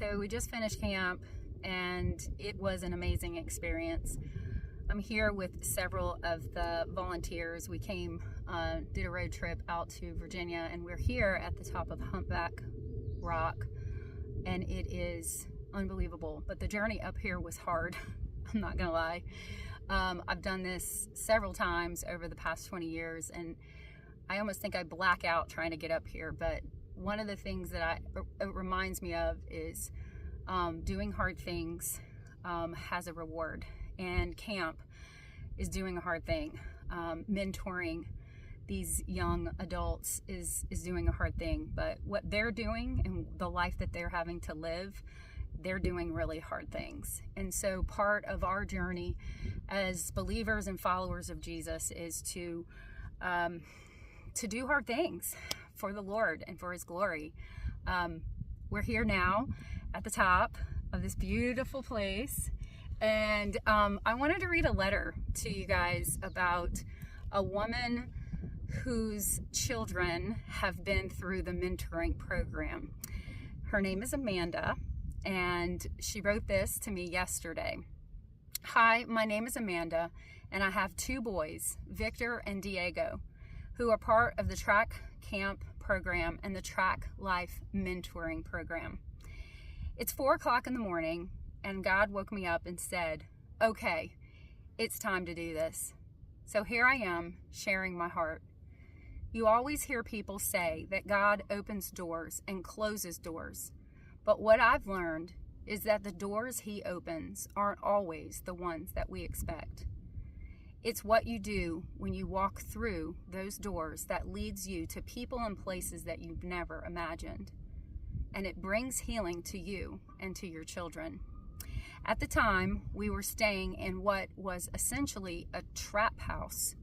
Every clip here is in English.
So we just finished camp and it was an amazing experience. I'm here with several of the volunteers. We did a road trip out to Virginia, and we're here at the top of Humpback Rock, and it is unbelievable. But the journey up here was hard, I'm not gonna lie. I've done this several times over the past 20 years, and I almost think I black out trying to get up here. But one of the things that it reminds me of is doing hard things has a reward, and camp is doing a hard thing. Mentoring these young adults is doing a hard thing, but what they're doing and the life that they're having to live, they're doing really hard things. And so part of our journey as believers and followers of Jesus is to do hard things for the Lord and for His glory. We're here now at the top of this beautiful place, and I wanted to read a letter to you guys about a woman whose children have been through the mentoring program. Her name is Amanda, and she wrote this to me yesterday. Hi, my name is Amanda, and I have two boys, Victor and Diego, who are part of the track camp program and the track life mentoring program. It's 4 o'clock in the morning, and God woke me up and said, okay, it's time to do this. So here I am sharing my heart. You always hear people say that God opens doors and closes doors, but what I've learned is that the doors He opens aren't always the ones that we expect. It's what you do when you walk through those doors that leads you to people and places that you've never imagined. And it brings healing to you and to your children. At the time, we were staying in what was essentially a trap house.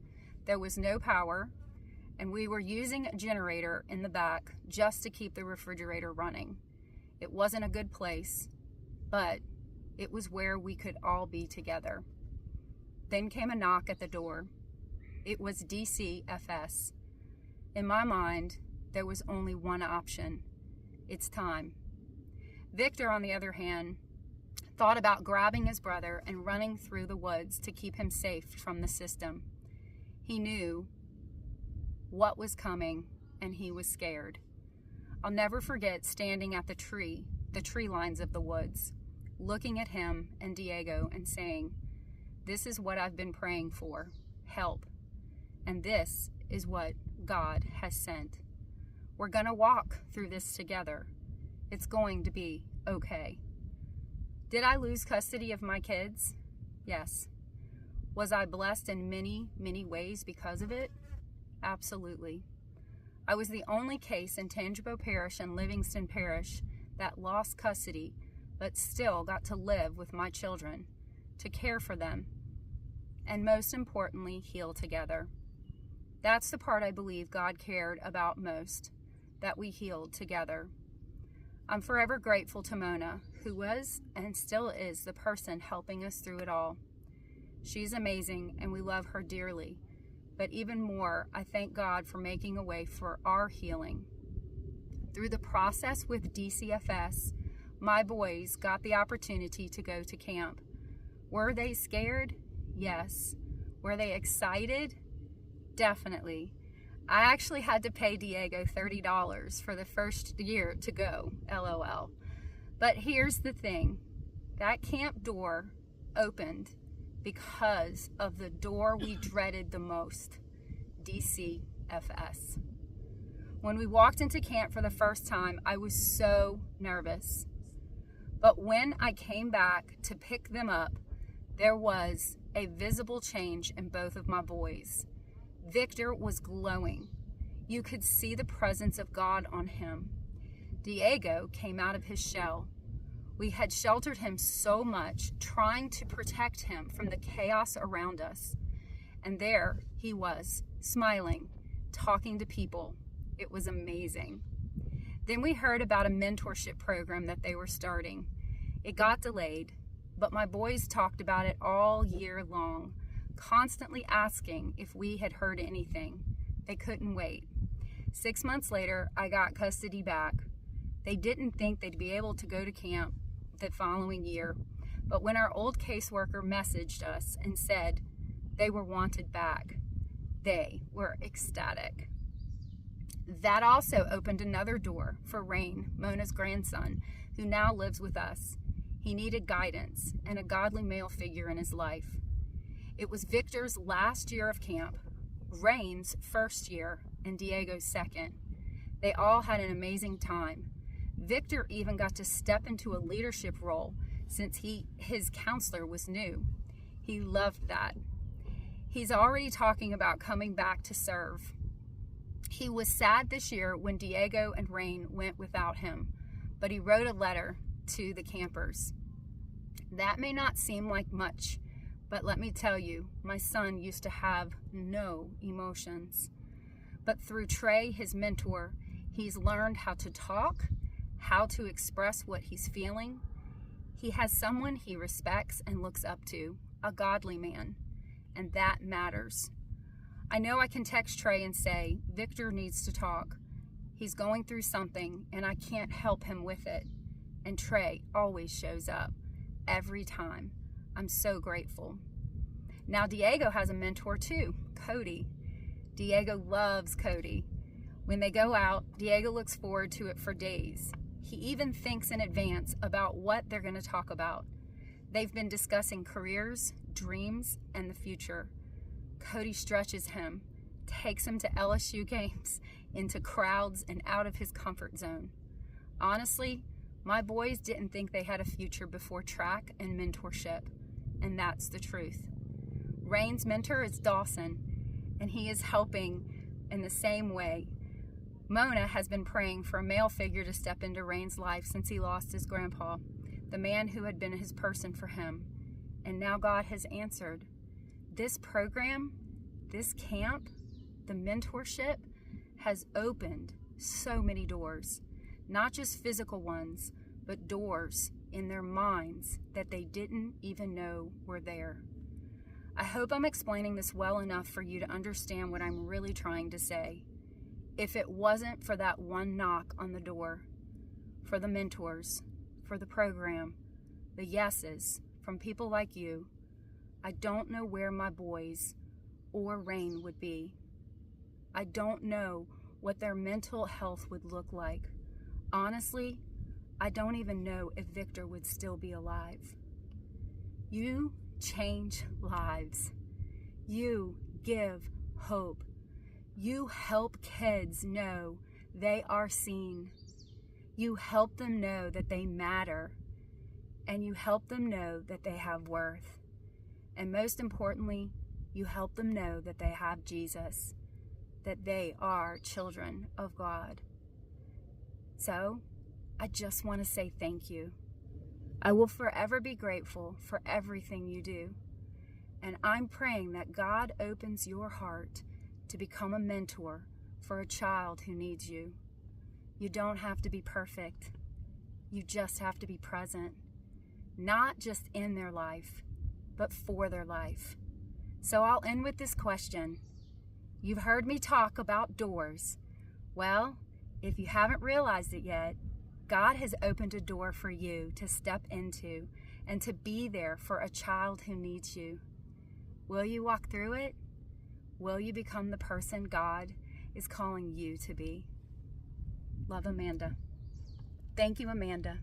There was no power, and we were using a generator in the back just to keep the refrigerator running. It wasn't a good place, but it was where we could all be together. Then came a knock at the door. It was DCFS. In my mind, there was only one option. It's time. Victor, on the other hand, thought about grabbing his brother and running through the woods to keep him safe from the system. He knew what was coming, and he was scared. I'll never forget standing at the tree lines of the woods, looking at him and Diego and saying, this is what I've been praying for, help. And this is what God has sent. We're gonna walk through this together. It's going to be okay. Did I lose custody of my kids? Yes. Was I blessed in many, many ways because of it? Absolutely. I was the only case in Tangipahoa Parish and Livingston Parish that lost custody, but still got to live with my children, to care for them, and most importantly, heal together. That's the part I believe God cared about most, that we healed together. I'm forever grateful to Mona, who was and still is the person helping us through it all. She's amazing, and we love her dearly. But even more, I thank God for making a way for our healing. Through the process with DCFS, my boys got the opportunity to go to camp. Were they scared? Yes. Were they excited? Definitely. I actually had to pay Diego $30 for the first year to go, LOL. But here's the thing. That camp door opened because of the door we dreaded the most, DCFS. When we walked into camp for the first time, I was so nervous. But when I came back to pick them up, there was a visible change in both of my boys. Victor was glowing. You could see the presence of God on him. Diego came out of his shell. We had sheltered him so much, trying to protect him from the chaos around us. And there he was, smiling, talking to people. It was amazing. Then we heard about a mentorship program that they were starting. It got delayed, but my boys talked about it all year long, constantly asking if we had heard anything. They couldn't wait. 6 months later, I got custody back. They didn't think they'd be able to go to camp the following year, but when our old caseworker messaged us and said they were wanted back, they were ecstatic. That also opened another door for Rain, Mona's grandson, who now lives with us. He needed guidance and a godly male figure in his life. It was Victor's last year of camp, Rain's first year, and Diego's second. They all had an amazing time. Victor even got to step into a leadership role since his counselor was new. He loved that. He's already talking about coming back to serve. He was sad this year when Diego and Rain went without him, but he wrote a letter to the campers. That may not seem like much, but let me tell you, my son used to have no emotions. But through Trey, his mentor, he's learned how to talk, how to express what he's feeling. He has someone he respects and looks up to, a godly man, and that matters. I know I can text Trey and say, Victor needs to talk. He's going through something and I can't help him with it. And Trey always shows up, every time. I'm so grateful. Now Diego has a mentor too, Cody. Diego loves Cody. When they go out, Diego looks forward to it for days. He even thinks in advance about what they're going to talk about. They've been discussing careers, dreams, and the future. Cody stretches him, takes him to LSU games, into crowds, and out of his comfort zone. Honestly, my boys didn't think they had a future before track and mentorship, and that's the truth. Rain's mentor is Dawson, and he is helping in the same way. Mona has been praying for a male figure to step into Rain's life since he lost his grandpa, the man who had been his person for him, and now God has answered. This program, this camp, the mentorship has opened so many doors, not just physical ones, but doors in their minds that they didn't even know were there. I hope I'm explaining this well enough for you to understand what I'm really trying to say. If it wasn't for that one knock on the door, for the mentors, for the program, the yeses from people like you, I don't know where my boys or Rain would be. I don't know what their mental health would look like. Honestly, I don't even know if Victor would still be alive. You change lives. You give hope. You help kids know they are seen. You help them know that they matter. And you help them know that they have worth. And most importantly, you help them know that they have Jesus, that they are children of God. So, I just want to say thank you. I will forever be grateful for everything you do. And I'm praying that God opens your heart to become a mentor for a child who needs you. You don't have to be perfect. You just have to be present, not just in their life, but for their life. So I'll end with this question. You've heard me talk about doors. Well, if you haven't realized it yet, God has opened a door for you to step into and to be there for a child who needs you. Will you walk through it? Will you become the person God is calling you to be? Love, Amanda. Thank you, Amanda.